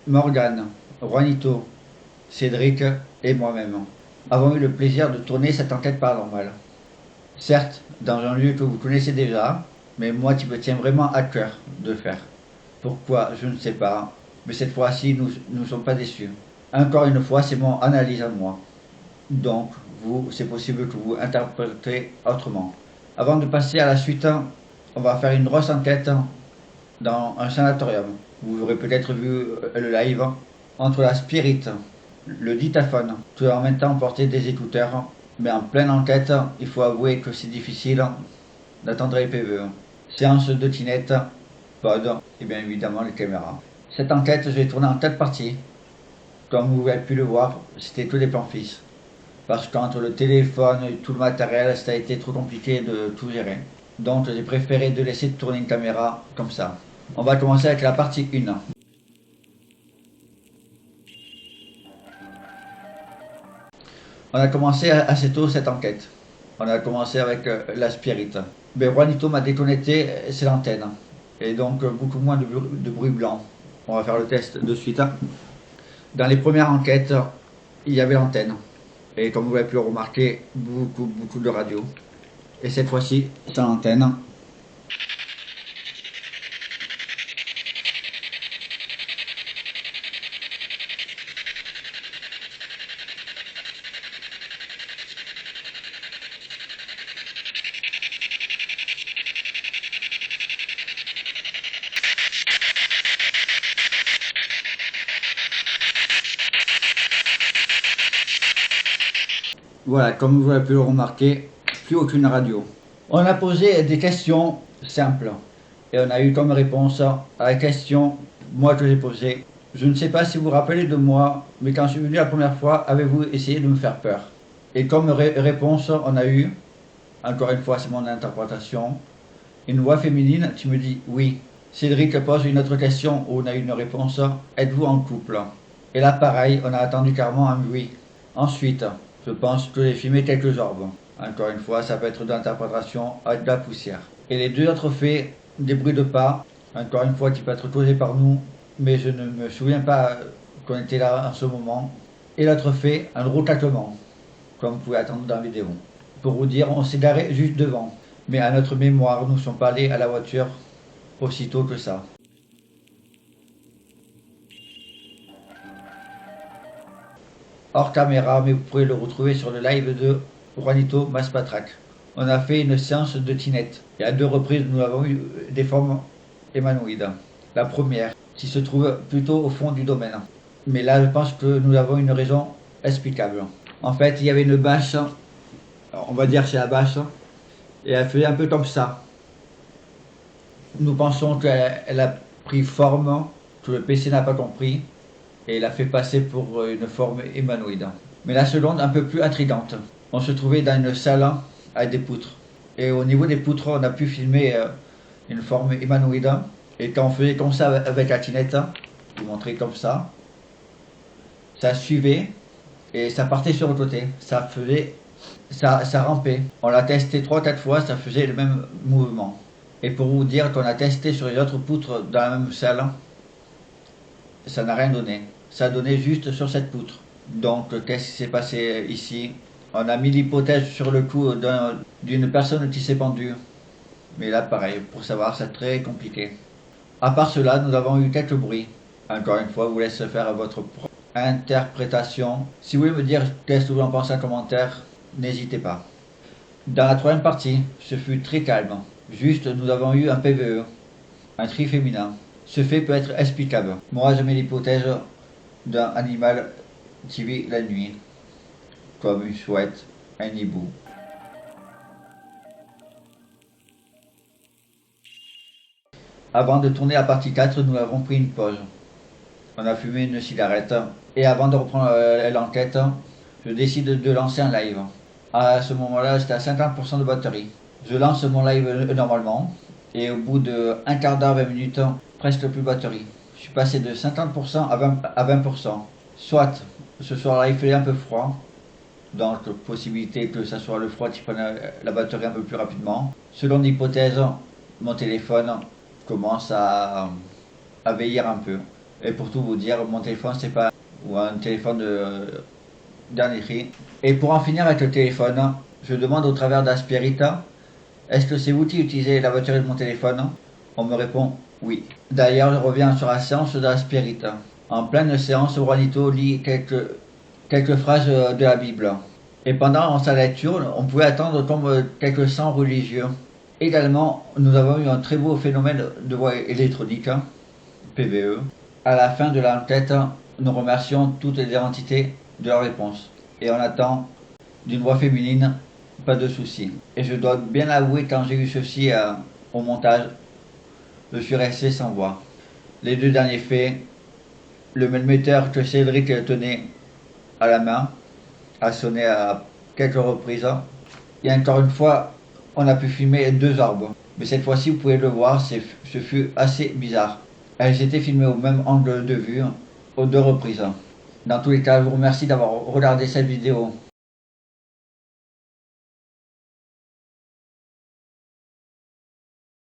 Morgane, Juanito, Cédric et moi-même avons eu le plaisir de tourner cette enquête paranormale. Certes, dans un lieu que vous connaissez déjà, mais moi qui me tiens vraiment à cœur de le faire. Pourquoi, je ne sais pas, mais cette fois-ci, nous ne sommes pas déçus. Encore une fois, c'est mon analyse à moi. Donc, vous, c'est possible que vous interprétez autrement. Avant de passer à la suite, on va faire une grosse enquête dans un sanatorium. Vous aurez peut-être vu le live entre la spirit, le dictaphone, tout en même temps porter des écouteurs, mais en pleine enquête, il faut avouer que c'est difficile d'attendre les PVE. Séance de tinette, pod et bien évidemment les caméras. Cette enquête, je l'ai tournée en 4 parties. Comme vous avez pu le voir, c'était que des plans fixes. Parce qu'entre le téléphone et tout le matériel, ça a été trop compliqué de tout gérer. Donc j'ai préféré de laisser tourner une caméra comme ça. On va commencer avec la partie 1. On a commencé assez tôt cette enquête. On a commencé avec la spirit. Mais Juanito m'a déconnecté, c'est l'antenne. Et donc beaucoup moins de bruit blanc. On va faire le test de suite. Dans les premières enquêtes, il y avait l'antenne. Et comme vous avez pu le remarquer, beaucoup de radio. Et cette fois-ci, c'est l'antenne. Voilà, comme vous avez pu le remarquer, plus aucune radio. On a posé des questions simples. Et on a eu comme réponse à la question, moi que j'ai posée. Je ne sais pas si vous vous rappelez de moi, mais quand je suis venu la première fois, avez-vous essayé de me faire peur? Et comme réponse, on a eu, encore une fois c'est mon interprétation, une voix féminine qui me dit oui. Cédric pose une autre question où on a eu une réponse, êtes-vous en couple? Et là pareil, on a attendu carrément un oui. Ensuite, je pense que j'ai filmé quelques orbes. Encore une fois, ça peut être de l'interprétation avec de la poussière. Et les deux autres faits, des bruits de pas, encore une fois qui peut être causé par nous, mais je ne me souviens pas qu'on était là en ce moment. Et l'autre fait, un gros claquement, comme vous pouvez attendre dans la vidéo. Pour vous dire, on s'est garé juste devant. Mais à notre mémoire, nous ne sommes pas allés à la voiture aussitôt que ça. Hors caméra, mais vous pourrez le retrouver sur le live de Juanito Maspatrac. On a fait une séance de tinette. Et à 2 reprises, nous avons eu des formes humanoïdes. La première, qui se trouve plutôt au fond du domaine. Mais là, je pense que nous avons une raison explicable. En fait, il y avait une bâche, on va dire c'est la bâche, et elle faisait un peu comme ça. Nous pensons qu'elle a pris forme, que le PC n'a pas compris, et l'a fait passer pour une forme humanoïde. Mais la seconde, un peu plus intrigante. On se trouvait dans une salle avec des poutres. Et au niveau des poutres, on a pu filmer une forme humanoïde. Et quand on faisait comme ça avec la tinette, je vous montrer comme ça suivait et ça partait sur le côté. Ça rampait. On l'a testé 3-4 fois, ça faisait le même mouvement. Et pour vous dire qu'on a testé sur les autres poutres dans la même salle, ça n'a rien donné. Ça donnait juste sur cette poutre. Donc, qu'est-ce qui s'est passé ici? On a mis l'hypothèse sur le coup d'une personne qui s'est pendue. Mais là, pareil, pour savoir, c'est très compliqué. À part cela, nous avons eu quelques bruits. Encore une fois, je vous laisse faire votre interprétation. Si vous voulez me dire qu'est-ce que vous en pensez en commentaire, n'hésitez pas. Dans la troisième partie, ce fut très calme. Juste, nous avons eu un PVE, un tri féminin. Ce fait peut être explicable. Moi, je mets l'hypothèse d'un animal qui vit la nuit, comme une chouette, un hibou. Avant de tourner la partie 4, nous avons pris une pause. On a fumé une cigarette. Et avant de reprendre l'enquête, je décide de lancer un live. À ce moment-là, j'étais à 50% de batterie. Je lance mon live normalement. Et au bout de un quart d'heure, 20 minutes, presque plus de batterie. Je suis passé de 50% à 20%. Soit ce soir-là, il fait un peu froid. Donc, possibilité que ce soit le froid qui prenne la batterie un peu plus rapidement. Selon l'hypothèse, mon téléphone commence à vieillir un peu. Et pour tout vous dire, mon téléphone c'est pas ou un téléphone de dernier cri. Et pour en finir avec le téléphone, je demande au travers d'Aspirita, est-ce que c'est vous qui utilisez la voiture de mon téléphone? On me répond oui. D'ailleurs, je reviens sur la séance d'Aspirita. En pleine séance, Juanito lit quelques phrases de la Bible. Et pendant sa lecture, on pouvait attendre comme quelques sons religieux. Également, nous avons eu un très beau phénomène de voix électronique, PVE. À la fin de l'enquête, nous remercions toutes les entités de leur réponse. Et on attend d'une voix féminine, pas de souci. Et je dois bien avouer, quand j'ai eu ceci au montage, je suis resté sans voix. Les deux derniers faits, le melmetteur que Cédric tenait à la main a sonné à quelques reprises. Et encore une fois, on a pu filmer deux arbres. Mais cette fois-ci, vous pouvez le voir, ce fut assez bizarre. Elles étaient filmées au même angle de vue, aux deux reprises. Dans tous les cas, je vous remercie d'avoir regardé cette vidéo.